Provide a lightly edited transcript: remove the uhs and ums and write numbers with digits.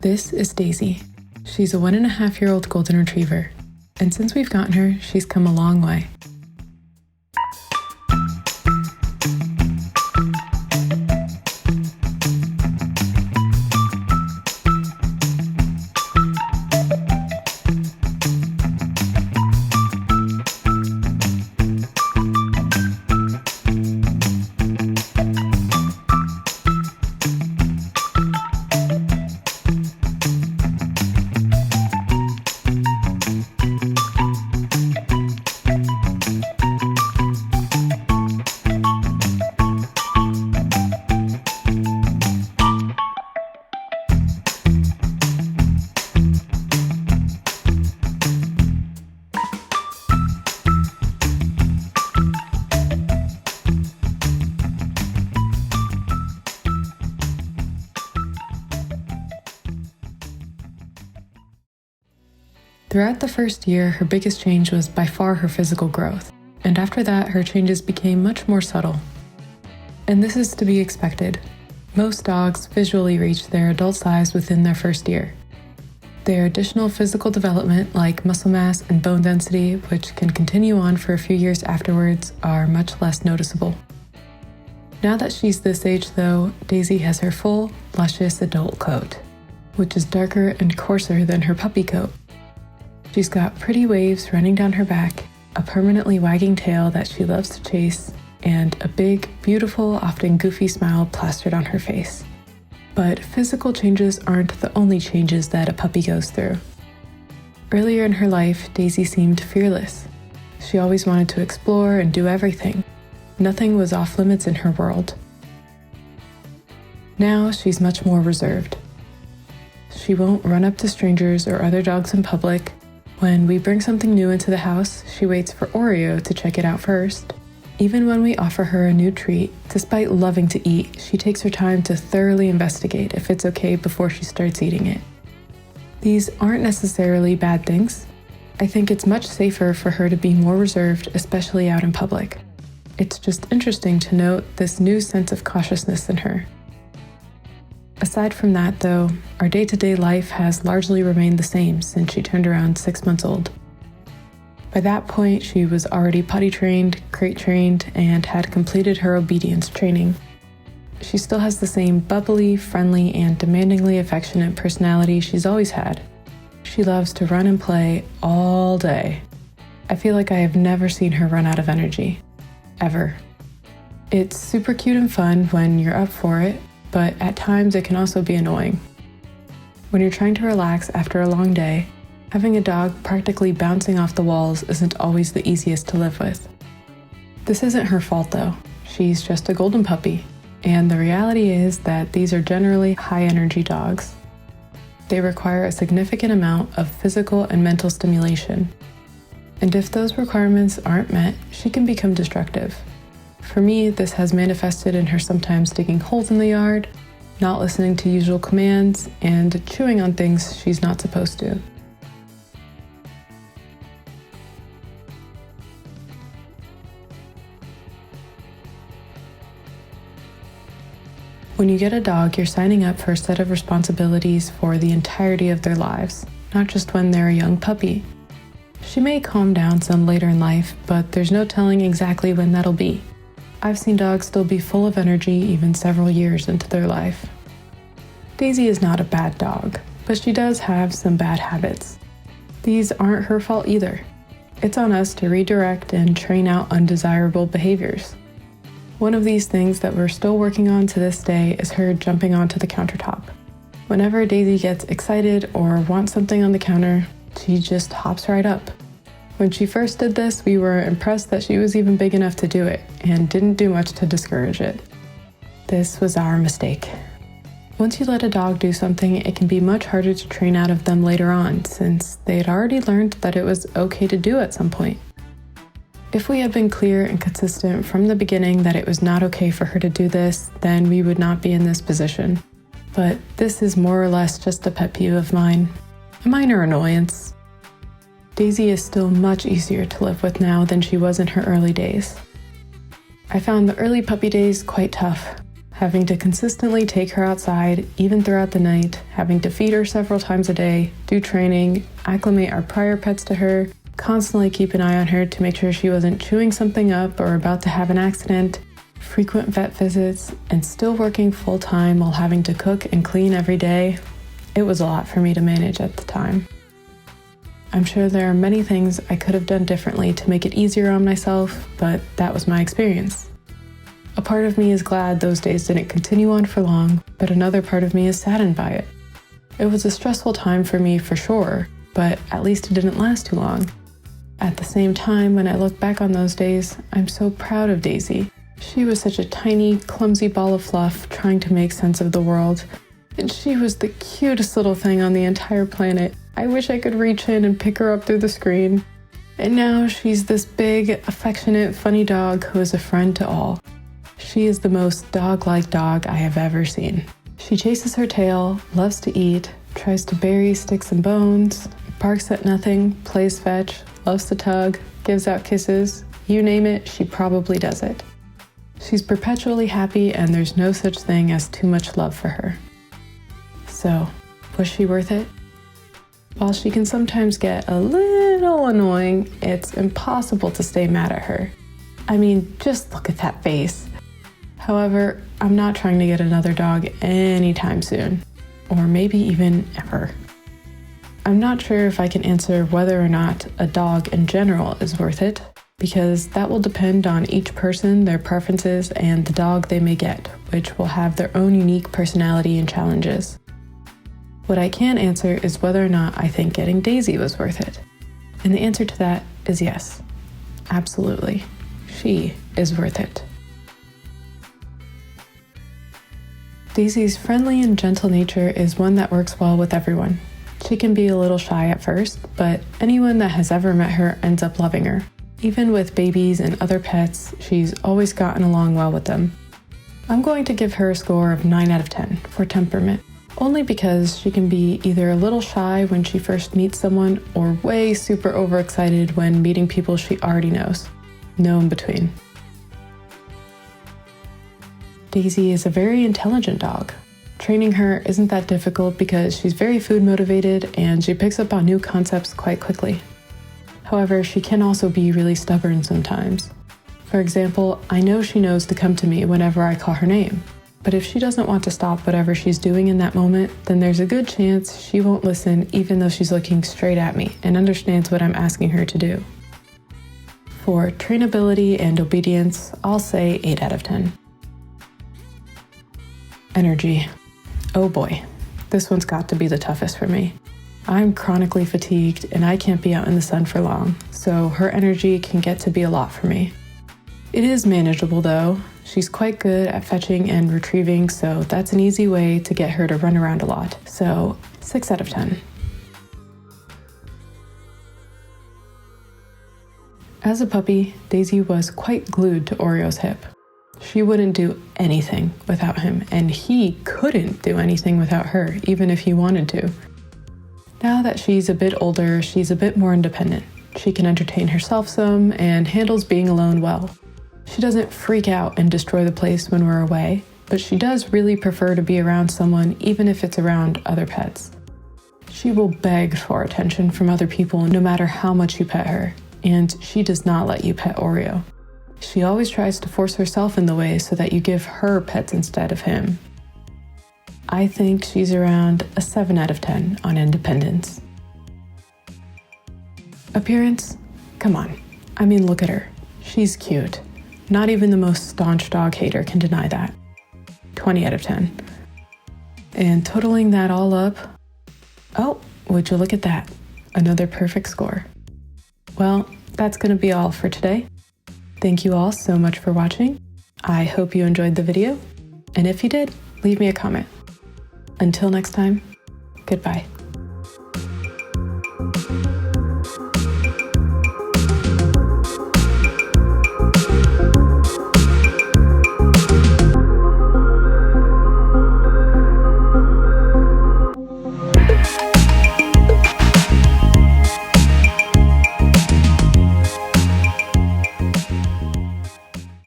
This is Daisy. She's a 1.5-year-old golden retriever, and since we've gotten her, she's come a long way. Throughout the first year, her biggest change was by far her physical growth, and after that, her changes became much more subtle. And this is to be expected. Most dogs visually reach their adult size within their first year. Their additional physical development, like muscle mass and bone density, which can continue on for a few years afterwards, are much less noticeable. Now that she's this age, though, Daisy has her full, luscious adult coat, which is darker and coarser than her puppy coat. She's got pretty waves running down her back, a permanently wagging tail that she loves to chase, and a big, beautiful, often goofy smile plastered on her face. But physical changes aren't the only changes that a puppy goes through. Earlier in her life, Daisy seemed fearless. She always wanted to explore and do everything. Nothing was off limits in her world. Now she's much more reserved. She won't run up to strangers or other dogs in public. When we bring something new into the house, she waits for Oreo to check it out first. Even when we offer her a new treat, despite loving to eat, she takes her time to thoroughly investigate if it's okay before she starts eating it. These aren't necessarily bad things. I think it's much safer for her to be more reserved, especially out in public. It's just interesting to note this new sense of cautiousness in her. Aside from that, though, our day-to-day life has largely remained the same since she turned around 6 months old. By that point, she was already potty trained, crate trained, and had completed her obedience training. She still has the same bubbly, friendly, and demandingly affectionate personality she's always had. She loves to run and play all day. I feel like I have never seen her run out of energy. Ever. It's super cute and fun when you're up for it, but at times it can also be annoying. When you're trying to relax after a long day, having a dog practically bouncing off the walls isn't always the easiest to live with. This isn't her fault though. She's just a golden puppy, and the reality is that these are generally high-energy dogs. They require a significant amount of physical and mental stimulation. And if those requirements aren't met, she can become destructive. For me, this has manifested in her sometimes digging holes in the yard, not listening to usual commands, and chewing on things she's not supposed to. When you get a dog, you're signing up for a set of responsibilities for the entirety of their lives, not just when they're a young puppy. She may calm down some later in life, but there's no telling exactly when that'll be. I've seen dogs still be full of energy even several years into their life. Daisy is not a bad dog, but she does have some bad habits. These aren't her fault either. It's on us to redirect and train out undesirable behaviors. One of these things that we're still working on to this day is her jumping onto the countertop. Whenever Daisy gets excited or wants something on the counter, she just hops right up. When she first did this, we were impressed that she was even big enough to do it and didn't do much to discourage it. This was our mistake. Once you let a dog do something, it can be much harder to train out of them later on, since they had already learned that it was okay to do at some point. If we had been clear and consistent from the beginning that it was not okay for her to do this, then we would not be in this position. But this is more or less just a pet peeve of mine, a minor annoyance. Daisy is still much easier to live with now than she was in her early days. I found the early puppy days quite tough. Having to consistently take her outside, even throughout the night, having to feed her several times a day, do training, acclimate our prior pets to her, constantly keep an eye on her to make sure she wasn't chewing something up or about to have an accident, frequent vet visits, and still working full-time while having to cook and clean every day. It was a lot for me to manage at the time. I'm sure there are many things I could have done differently to make it easier on myself, but that was my experience. A part of me is glad those days didn't continue on for long, but another part of me is saddened by it. It was a stressful time for me for sure, but at least it didn't last too long. At the same time, when I look back on those days, I'm so proud of Daisy. She was such a tiny, clumsy ball of fluff trying to make sense of the world, and she was the cutest little thing on the entire planet. I wish I could reach in and pick her up through the screen. And now she's this big, affectionate, funny dog who is a friend to all. She is the most dog-like dog I have ever seen. She chases her tail, loves to eat, tries to bury sticks and bones, barks at nothing, plays fetch, loves to tug, gives out kisses. You name it, she probably does it. She's perpetually happy, and there's no such thing as too much love for her. So, was she worth it? While she can sometimes get a little annoying, it's impossible to stay mad at her. I mean, just look at that face. However, I'm not trying to get another dog anytime soon, or maybe even ever. I'm not sure if I can answer whether or not a dog in general is worth it, because that will depend on each person, their preferences, and the dog they may get, which will have their own unique personality and challenges. What I can answer is whether or not I think getting Daisy was worth it. And the answer to that is yes. Absolutely. She is worth it. Daisy's friendly and gentle nature is one that works well with everyone. She can be a little shy at first, but anyone that has ever met her ends up loving her. Even with babies and other pets, she's always gotten along well with them. I'm going to give her a score of 9 out of 10 for temperament. Only because she can be either a little shy when she first meets someone or way super overexcited when meeting people she already knows. No in between. Daisy is a very intelligent dog. Training her isn't that difficult because she's very food motivated and she picks up on new concepts quite quickly. However, she can also be really stubborn sometimes. For example, I know she knows to come to me whenever I call her name. But if she doesn't want to stop whatever she's doing in that moment, then there's a good chance she won't listen even though she's looking straight at me and understands what I'm asking her to do. For trainability and obedience, I'll say 8 out of 10. Energy. Oh boy, this one's got to be the toughest for me. I'm chronically fatigued and I can't be out in the sun for long, so her energy can get to be a lot for me. It is manageable though. She's quite good at fetching and retrieving, so that's an easy way to get her to run around a lot. So 6 out of 10. As a puppy, Daisy was quite glued to Oreo's hip. She wouldn't do anything without him, and he couldn't do anything without her, even if he wanted to. Now that she's a bit older, she's a bit more independent. She can entertain herself some and handles being alone well. She doesn't freak out and destroy the place when we're away, but she does really prefer to be around someone even if it's around other pets. She will beg for attention from other people no matter how much you pet her, and she does not let you pet Oreo. She always tries to force herself in the way so that you give her pets instead of him. I think she's around a 7 out of 10 on independence. Appearance? Come on. I mean, look at her. She's cute. Not even the most staunch dog hater can deny that. 20 out of 10. And totaling that all up, oh, would you look at that? Another perfect score. Well, that's going to be all for today. Thank you all so much for watching. I hope you enjoyed the video. And if you did, leave me a comment. Until next time, goodbye.